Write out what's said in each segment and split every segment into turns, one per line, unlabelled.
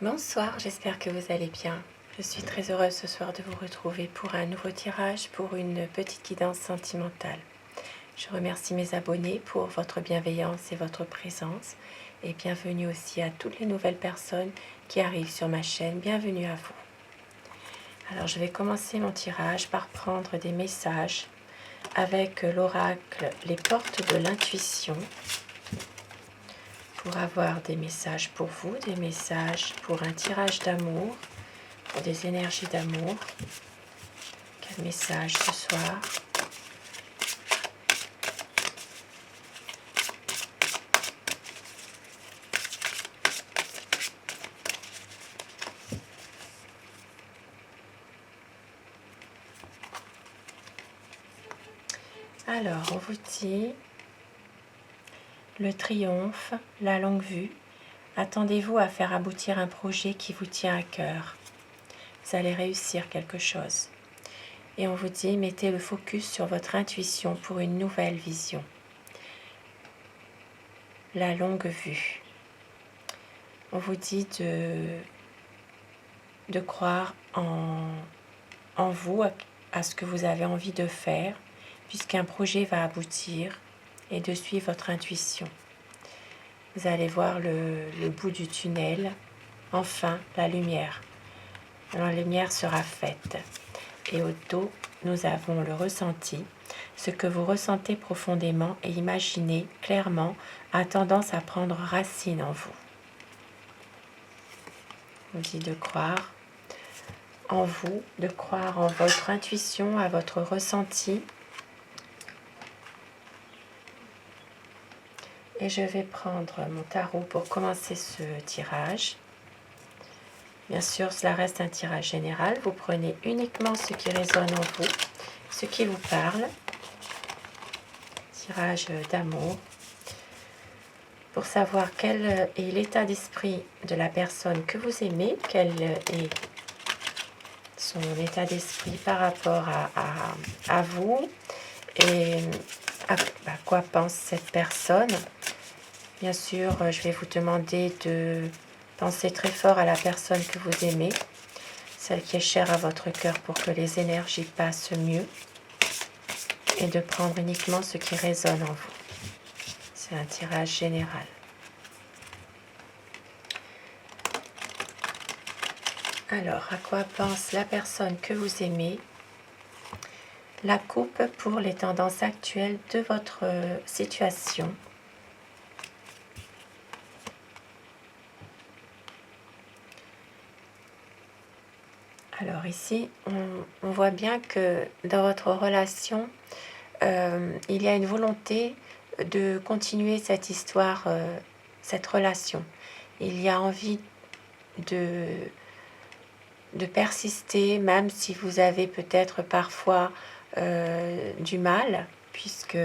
Bonsoir, j'espère que vous allez bien. Je suis très heureuse ce soir de vous retrouver pour un nouveau tirage pour une petite guidance sentimentale. Je remercie mes abonnés pour votre bienveillance et votre présence et bienvenue aussi à toutes les nouvelles personnes qui arrivent sur ma chaîne. Bienvenue à vous. Alors je vais commencer mon tirage par prendre des messages avec l'oracle Les Portes de l'Intuition pour avoir des messages pour vous, des messages pour un tirage d'amour, pour des énergies d'amour. Quel message ce soir? Alors, on vous dit le triomphe, la longue vue. Attendez-vous à faire aboutir un projet qui vous tient à cœur. Vous allez réussir quelque chose. Et on vous dit, mettez le focus sur votre intuition pour une nouvelle vision. La longue vue. On vous dit de croire en vous, à ce que vous avez envie de faire, puisqu'un projet va aboutir, et de suivre votre intuition. Vous allez voir le bout du tunnel, enfin la lumière. Alors, la lumière sera faite. Et au dos, nous avons le ressenti. Ce que vous ressentez profondément et imaginez clairement a tendance à prendre racine en vous. On dit de croire en vous, de croire en votre intuition, à votre ressenti. Et je vais prendre mon tarot pour commencer ce tirage. Bien sûr, cela reste un tirage général. Vous prenez uniquement ce qui résonne en vous, ce qui vous parle. Tirage d'amour. Pour savoir quel est l'état d'esprit de la personne que vous aimez, quel est son état d'esprit par rapport à vous et à quoi pense cette personne. Bien sûr, je vais vous demander de penser très fort à la personne que vous aimez, celle qui est chère à votre cœur pour que les énergies passent mieux et de prendre uniquement ce qui résonne en vous. C'est un tirage général. Alors, à quoi pense la personne que vous aimez? La coupe pour les tendances actuelles de votre situation. Alors ici, on voit bien que dans votre relation, il y a une volonté de continuer cette histoire, cette relation. Il y a envie de persister, même si vous avez peut-être parfois du mal, puisque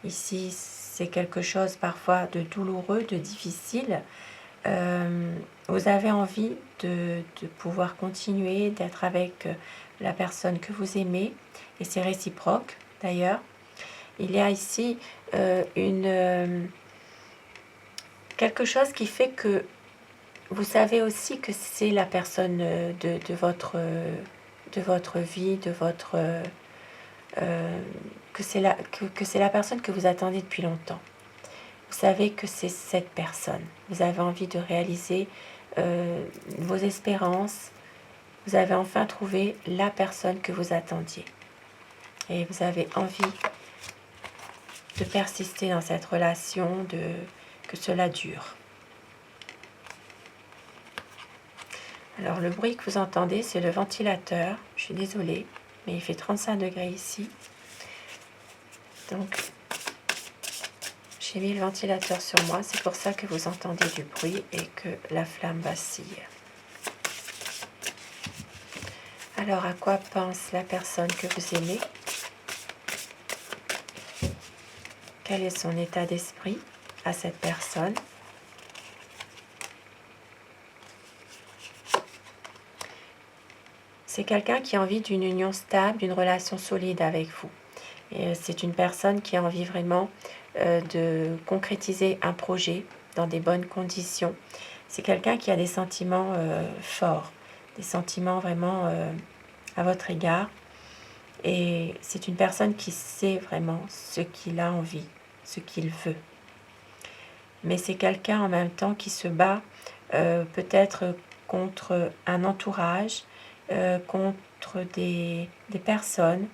ici c'est quelque chose parfois de douloureux, de difficile. Vous avez envie de pouvoir continuer, d'être avec la personne que vous aimez, et c'est réciproque d'ailleurs. Il y a ici quelque chose qui fait que vous savez aussi que c'est la personne de votre vie, que c'est la personne que vous attendez depuis longtemps. Vous savez que c'est cette personne. Vous avez envie de réaliser vos espérances. Vous avez enfin trouvé la personne que vous attendiez. Et vous avez envie de persister dans cette relation, que cela dure. Alors le bruit que vous entendez, c'est le ventilateur. Je suis désolée, mais il fait 35 degrés ici. Donc j'ai mis le ventilateur sur moi, c'est pour ça que vous entendez du bruit et que la flamme vacille. Alors, à quoi pense la personne que vous aimez? Quel est son état d'esprit à cette personne? C'est quelqu'un qui a envie d'une union stable, d'une relation solide avec vous. Et c'est une personne qui a envie vraiment de concrétiser un projet dans des bonnes conditions. c'est quelqu'un qui a des sentiments forts, des sentiments vraiment à votre égard. Et c'est une personne qui sait vraiment ce qu'il a envie, ce qu'il veut. Mais c'est quelqu'un en même temps qui se bat peut-être contre un entourage, contre des personnes.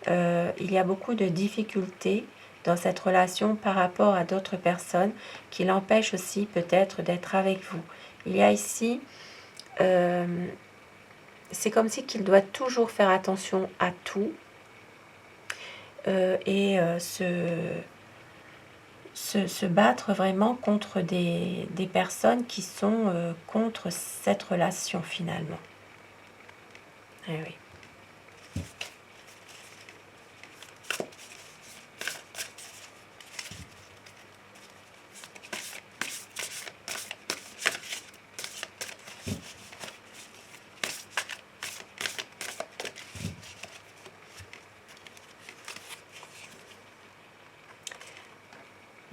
Il y a beaucoup de difficultés dans cette relation par rapport à d'autres personnes qui l'empêchent aussi peut-être d'être avec vous. Il y a ici, c'est comme si qu'il doit toujours faire attention à tout et se battre vraiment contre des personnes qui sont contre cette relation finalement. Eh oui.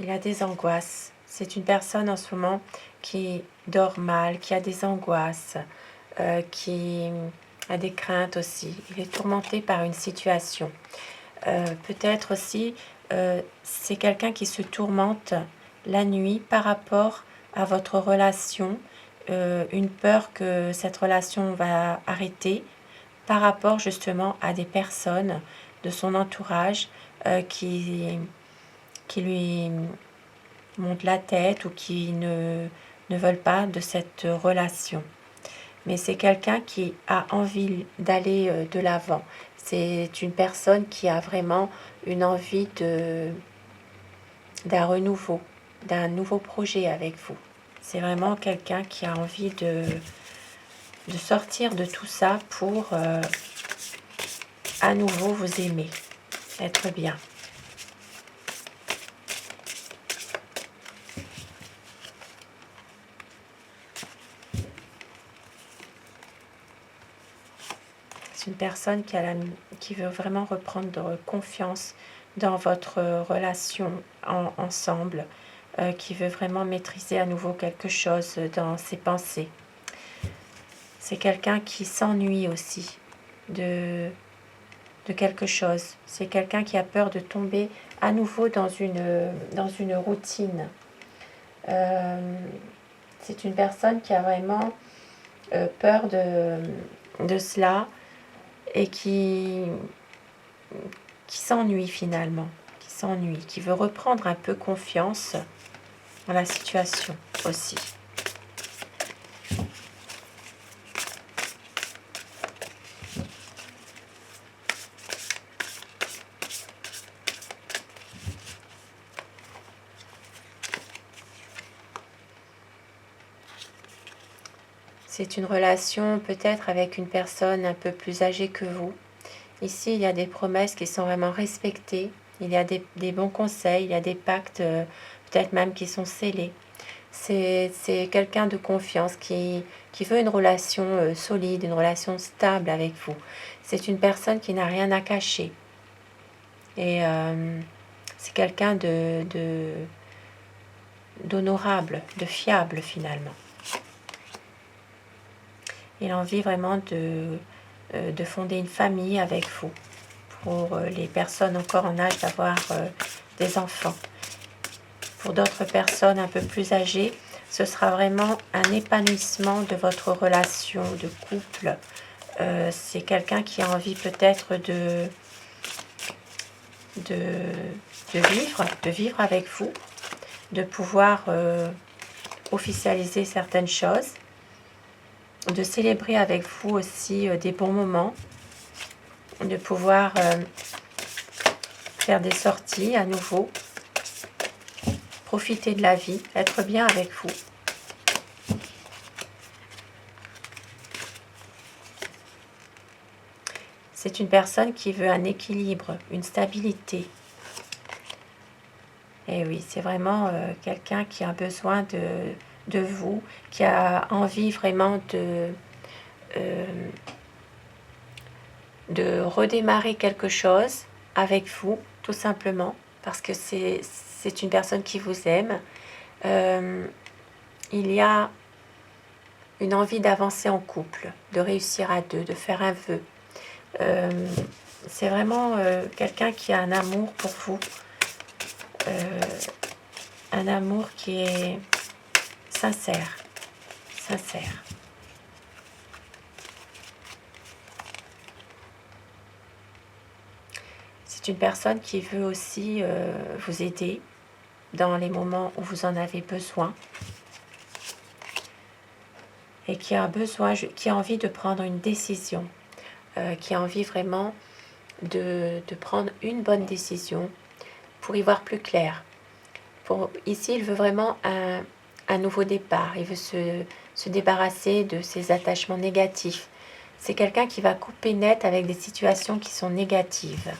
Il a des angoisses. C'est une personne en ce moment qui dort mal, qui a des angoisses, qui a des craintes aussi. Il est tourmenté par une situation. Peut-être aussi, c'est quelqu'un qui se tourmente la nuit par rapport à votre relation, une peur que cette relation va arrêter par rapport justement à des personnes de son entourage qui lui montent la tête ou qui ne veulent pas de cette relation. Mais c'est quelqu'un qui a envie d'aller de l'avant. C'est une personne qui a vraiment une envie d'un renouveau, d'un nouveau projet avec vous. C'est vraiment quelqu'un qui a envie de sortir de tout ça pour à nouveau vous aimer, être bien. C'est une personne qui veut vraiment reprendre confiance dans votre relation ensemble, qui veut vraiment maîtriser à nouveau quelque chose dans ses pensées. C'est quelqu'un qui s'ennuie aussi de quelque chose. C'est quelqu'un qui a peur de tomber à nouveau dans une routine. C'est une personne qui a vraiment peur de cela et qui s'ennuie finalement, qui veut reprendre un peu confiance dans la situation aussi. C'est une relation peut-être avec une personne un peu plus âgée que vous. Ici, il y a des promesses qui sont vraiment respectées. Il y a des bons conseils, il y a des pactes peut-être même qui sont scellés. C'est quelqu'un de confiance qui veut une relation solide, une relation stable avec vous. C'est une personne qui n'a rien à cacher. Et c'est quelqu'un d'honorable, de fiable finalement. Il a envie vraiment de fonder une famille avec vous, pour les personnes encore en âge d'avoir des enfants. Pour d'autres personnes un peu plus âgées, ce sera vraiment un épanouissement de votre relation de couple. C'est quelqu'un qui a envie peut-être de vivre avec vous, de pouvoir officialiser certaines choses, de célébrer avec vous aussi des bons moments, de pouvoir faire des sorties à nouveau, profiter de la vie, être bien avec vous. C'est une personne qui veut un équilibre, une stabilité. Et oui, c'est vraiment quelqu'un qui a besoin de vous, qui a envie vraiment de redémarrer quelque chose avec vous, tout simplement, parce que c'est une personne qui vous aime. Il y a une envie d'avancer en couple, de réussir à deux, de faire un vœu. C'est vraiment quelqu'un qui a un amour pour vous, un amour qui est sincère, sincère. C'est une personne qui veut aussi vous aider dans les moments où vous en avez besoin et qui a besoin, qui a envie de prendre une décision, qui a envie vraiment de prendre une bonne décision pour y voir plus clair. Ici, il veut vraiment un nouveau départ, il veut se débarrasser de ses attachements négatifs. C'est quelqu'un qui va couper net avec des situations qui sont négatives.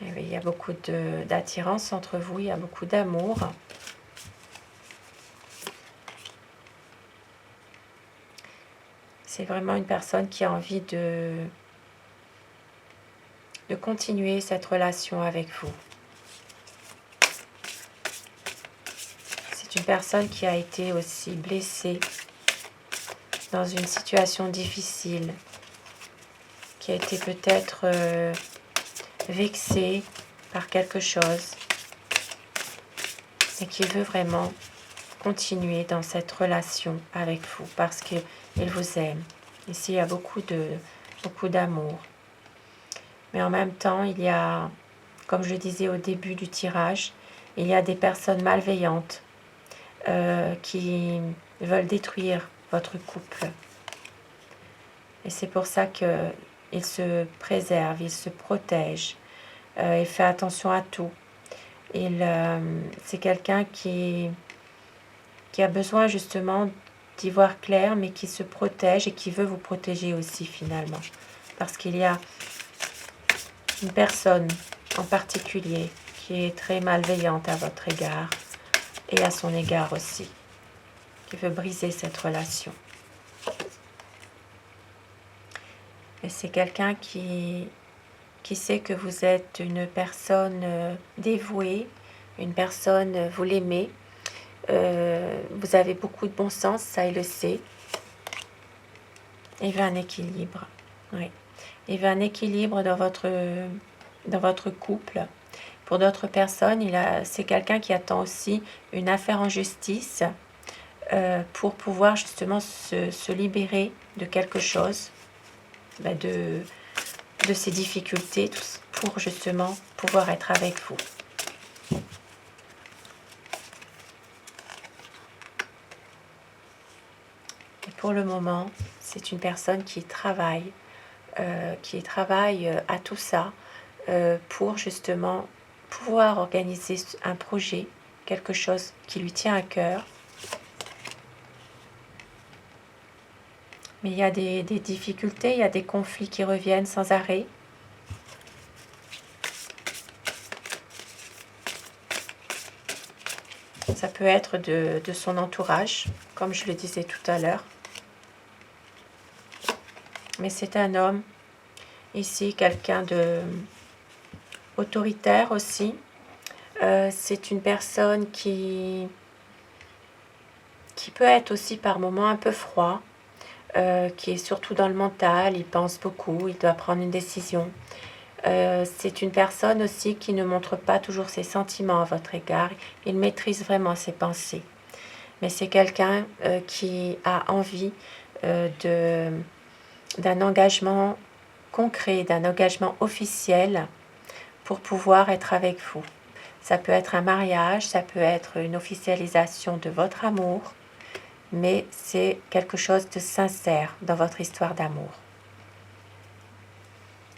Et oui, il y a beaucoup d'attirance entre vous, il y a beaucoup d'amour. C'est vraiment une personne qui a envie de continuer cette relation avec vous. C'est une personne qui a été aussi blessée dans une situation difficile, qui a été peut-être vexée par quelque chose et qui veut vraiment continuer dans cette relation avec vous parce qu'il vous aime. Ici, il y a beaucoup d'amour. Mais en même temps, il y a, comme je le disais au début du tirage, il y a des personnes malveillantes qui veulent détruire votre couple. Et c'est pour ça qu'il se préserve, il se protège, il fait attention à tout. C'est quelqu'un qui a besoin justement d'y voir clair, mais qui se protège et qui veut vous protéger aussi finalement. Parce qu'il y a une personne en particulier qui est très malveillante à votre égard et à son égard aussi, qui veut briser cette relation. Et c'est quelqu'un qui sait que vous êtes une personne dévouée, une personne, vous l'aimez, vous avez beaucoup de bon sens, ça il le sait. Il veut un équilibre, oui. Il veut un équilibre dans votre couple. Pour d'autres personnes, c'est quelqu'un qui attend aussi une affaire en justice pour pouvoir justement se libérer de quelque chose, de ses difficultés, pour justement pouvoir être avec vous. Et pour le moment, c'est une personne qui travaille à tout ça pour justement pouvoir organiser un projet, quelque chose qui lui tient à cœur. Mais il y a des difficultés, il y a des conflits qui reviennent sans arrêt. Ça peut être de son entourage, comme je le disais tout à l'heure. Mais c'est un homme, ici, quelqu'un de autoritaire aussi. C'est une personne qui peut être aussi par moments un peu froid, qui est surtout dans le mental, il pense beaucoup, il doit prendre une décision. C'est une personne aussi qui ne montre pas toujours ses sentiments à votre égard, il maîtrise vraiment ses pensées. Mais c'est quelqu'un qui a envie d'un engagement concret, d'un engagement officiel pour pouvoir être avec vous. Ça peut être un mariage, ça peut être une officialisation de votre amour, mais c'est quelque chose de sincère dans votre histoire d'amour.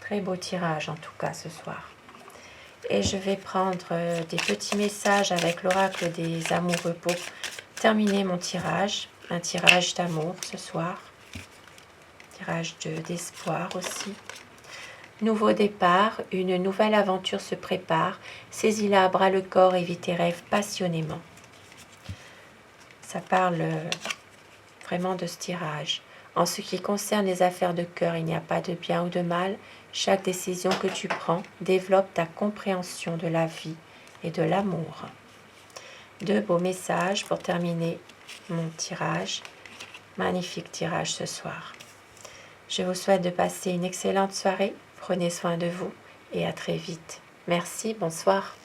Très beau tirage en tout cas ce soir. Et je vais prendre des petits messages avec l'oracle des amoureux pour terminer mon tirage. Un tirage d'amour ce soir. Tirage d'espoir aussi. Nouveau départ, une nouvelle aventure se prépare. Saisis-la à bras le corps et vis tes rêves passionnément. Ça parle vraiment de ce tirage. En ce qui concerne les affaires de cœur, il n'y a pas de bien ou de mal. Chaque décision que tu prends développe ta compréhension de la vie et de l'amour. 2 beaux messages pour terminer mon tirage. Magnifique tirage ce soir. Je vous souhaite de passer une excellente soirée. Prenez soin de vous et à très vite. Merci, bonsoir.